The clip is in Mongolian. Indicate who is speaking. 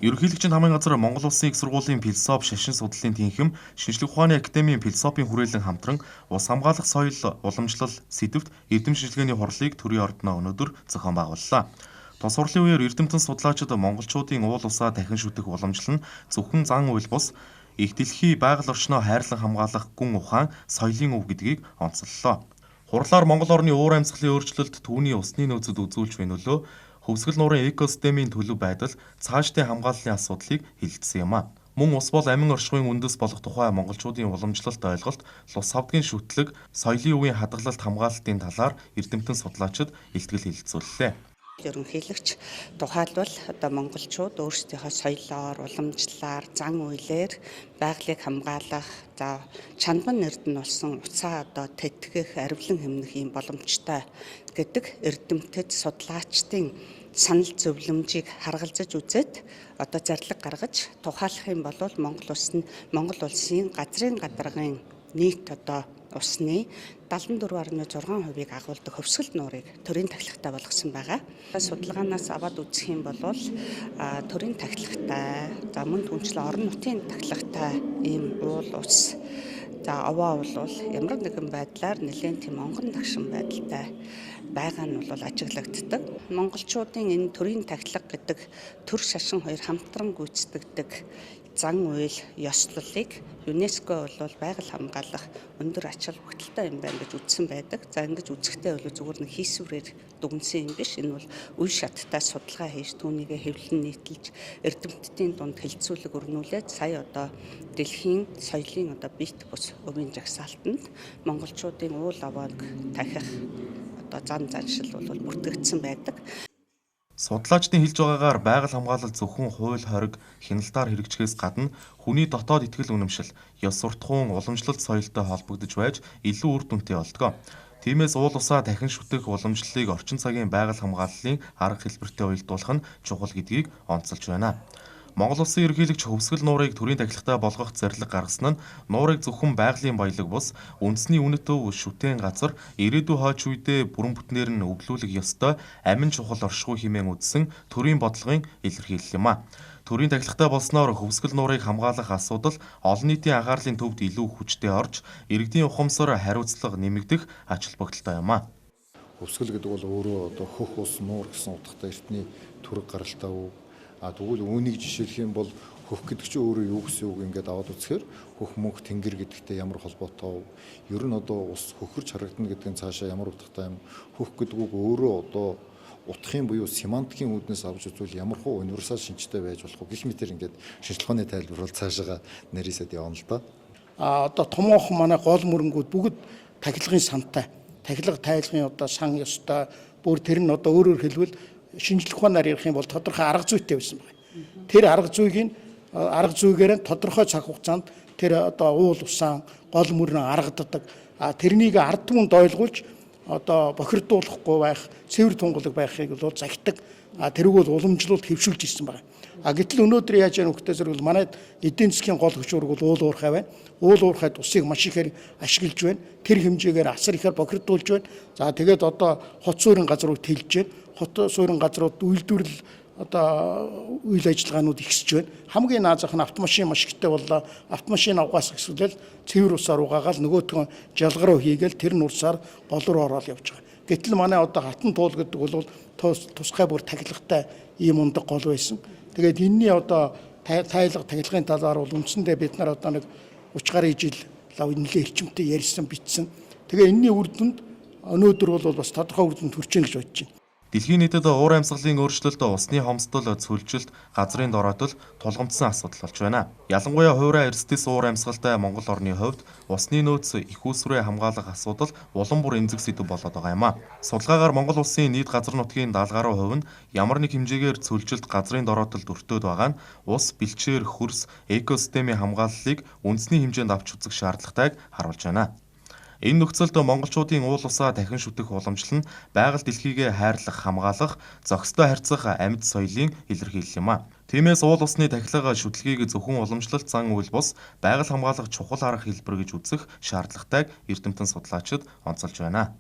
Speaker 1: Ерөнхийлөгчийн хамын газар Монгол Улсын их сургуулийн философи шашин судлалын тэнхим, шинжлэх ухааны академийн философийн хүрээлэн хамтран ус хамгаалах соёл уламжлал сэдвт эрдэм шинжилгээний хурлыг төрийн ордноо өнөөдөр зохион байгууллаа. Тус хурлын үеэр эрдэмтэн судлаачид монголчуудын уул усаа дахин шүтэх уламжлал нь зөвхөн зан үйл бус их дэлхий байгаль орчноо хайрлан хамгаалах гүн ухаан соёлын өв гэдгийг онцоллоо. Хурлаар Монгол орны уур амьсгалын өөрчлөлт түүний усны нөөцөд үзүүлж буй нөлөө хөвсгөл нуурын экосистемийн төлөв байдал цаашдын хамгааллын асуудлыг хэлэлцсэн юм а. Мөн ус бол амин оршихуйн үндэс болох тухай монголчуудын уламжлалт ойлголт, лус хавдгийн шүтлэг, соёлын үеийн хадгалалт хамгаалалтын талаар эрдэмтэн судлаачид илтгэл хэлэлцүүллээ.
Speaker 2: Ерөнхийлөгч тухайлбал монголчууд өөрсдийнхөө соёлоор, уламжлалаар, зан үйлээр байгалыг хамгаалах, чандан эрдэнэ болсон уцаа тэтгэх, арвилан хэмнэх юм боломжтой гэдэг эрдэмтэд судлаачдын санал зөвлөмжийг харгалзаж үзээд зарлаг гаргаж тухайлах юм бол Монгол улсын газрын гадаргын нийт усны 74.6%-ийг агуулдаг хөвсгөл нуурыг төрийн тахилгатай болгосон байгаа. Судалгаанаас аваад үзэх юм бол төрийн тахилгатай, мөн түнчлэн орон нутгийн тахилгатай ийм уул ус овоо бол ямар нэгэн байдлаар нэлээд тийм онгон тагшин байдалтай байгаа нь бол ажиглагддаг. Монголчуудын энэ төрийн тахилга гэдэг төр шашин хоёр хамтран гүйцэтгэдэг зан үйл ёслолыг ЮНЕСКО бол байгаль хамгаалах өндөр ач холбогдолтой юм байна гэж үзсэн байдаг. За ингэж үзэхдээ бол зүгээр нэг хийсвэрээр дүгнсэн юм биш. Энэ бол үе шаттай судалгаа хийж түүнийг хэвлэн нийтэлж эрдэмтдийн дунд хэлэлцүүлэг өрнүүлээд сая дэлхийн соёлын бит бус өвийн жагсаалтанд монголчуудын уул овоог тахих зан заншил бол бүртгэгдсэн байдаг.
Speaker 1: Судлаачдын хэлж байгаагаар байгаль хамгаалал зөвхөн хууль хориг хяналтаар хэрэгжихээс гадна хүний дотоод итгэл үнэмшил, ёс суртахуун, уламжлалт соёлтой холбогдож байж илүү үр дүнтэй болдог. Тиймээс уул усаа дахин шүтэх уламжлалыг орчин цагийн байгаль хамгааллын арга хэлбэртэй уялдуулах нь чухал гэдгийг онцолж байна. Монгол Улсын ерөнхийлөгч хөвсгөл нуурыг төрийн тахилгатай болгох зорилго гаргасан нь нуурыг зөвхөн байгалийн баялаг бус үндэсний үнэт өв шүтээн газар ирээдүйн хойч үедээ бүрэн бүтнээр нь өвлүүлэх ёстой амин чухал оршихуй хэмээн үзсэн төрийн бодлогын илэрхийлэл юм а. Төрийн тахилгатай болсноор хөвсгөл нуурыг хамгаалах асуудал олон нийтийн анхаарлын төвд илүү хүчтэй орж иргэдийн ухамсар хариуцлага нэмэгдэх ач холбогдолтой юм а.
Speaker 3: Хөвсгөл гэдэг бол өөрөө хөх ус нуур гэсэн утгатай эртний түрэг гаралтай үг. Тэгвэл үүнийг жишээлх юм бол хөх гэдэг чинь өөрөө юу гэсэн үг ингээд аваад үзэхээр хөх мөнх тэнгэр гэдэгтэй ямар холбоотой вэ? Ер нь ус хөхөрч харагдана гэдгийн цаашаа ямар утгатай юм? Хөх гэдэг үг өөрөө утгын буюу семантикийн үүднээс авч үзвэл ямар хуу универсал шинжтэй байж болох вэ? Гэх мэтэр ингээд шинжлэх ухааны тайлбар бол цаашаага нарийсаад явна л да.
Speaker 4: Томоохон манай гол мөрөнгүүд бүгд тахилгын сантай. Тахилга тайлгын сан ёстой. Бүр тэр нь өөрөөр хэлбэл шинжлэх ухаанаар ярих юм бол тодорхой арга зүйтэй байсан байна. Тэр арга зүйгээр тодорхой цаг хугацаанд тэр уул усан гол мөрөн аргаддаг. Тэрнийг ард түмэнд ойлгуулж бохирдуулахгүй байх, цэвэр тунгалаг байхыг бол загтаг. Тэрийг бол уламжлуулалт хэвшүүлж ирсэн байна. Гэтэл өнөөдөр яаж яах вэ гэхээр манай эдийн засгийн гол хөшүүрэг бол уул уурхай байна. Уул уурхай усыг маш ихээр ашиглаж байна. Тэр хэмжээгээр асар ихээр бохирдуулж байна. За тэгээд хот суурин газрууд тэлж байна. Хот суурин газрууд үйлдвэрлэл үйл ажиллагаанууд ихсэж байна. Хамгийн наазах нь автомашин маш ихтэй боллоо. Автомашин угаасах эсвэл цэвэр усаар угаагаал нөгөөтгөн жалгаруу хийгээл тэр нурсаар гол руу ороод явж байгаа. Гэтэл манай хатан туул гэдэг бол тусгай бүр тахилгатай ийм ундаг гол байсан. Тэгээд энэний тахилгын талаар бол үндсэндээ бид нар нэг 30 гаруй жил нэлээд эрчимтэй ярьсан бичсэн. Тэгээ энэний үр дүнд өнөөдөр бол бас тодорхой үр дүнд хүрч гэнэ гэж бодож байна.
Speaker 1: Дэлхийн нийтэд уур амьсгалын өөрчлөлт, усны хомсдол, цөлжилт, газрын дороотол тулгамдсан асуудал болж байна. Ялангуяа хуурай эрсдэс уур амьсгалтай Монгол орны хувьд усны нөөц их үүсвэрээ хамгаалах асуудал улам бүр эмзэг сэдэв болоод байгаа юм а. Судалгаагаар Монгол улсын нийт газар нутгийн 70 гаруй хувь нь ямар нэг хэмжээгээр цөлжилт, газрын дороотолд өртөөд байгаа нь ус, бэлчээр, хөрс, экосистемийн хамгааллыг үндэсний хэмжээнд авч үзэх шаардлагатайг харуулж байна. Энэ нөхцөлд монголчуудын уул усаа дахин шүтэх уламжлал нь байгаль дэлхийгээ хайрлах, хамгаалах, зохистой харьцах амьд соёлын илэрхийлэл юм а. Тиймээс уул усны тахилга шүтлгийг зөвхөн уламжлалт зан үйл бус байгаль хамгаалах чухал арга хэлбэр гэж үзэх шаардлагатайг эрдэмтэн судлаачид онцолж байна.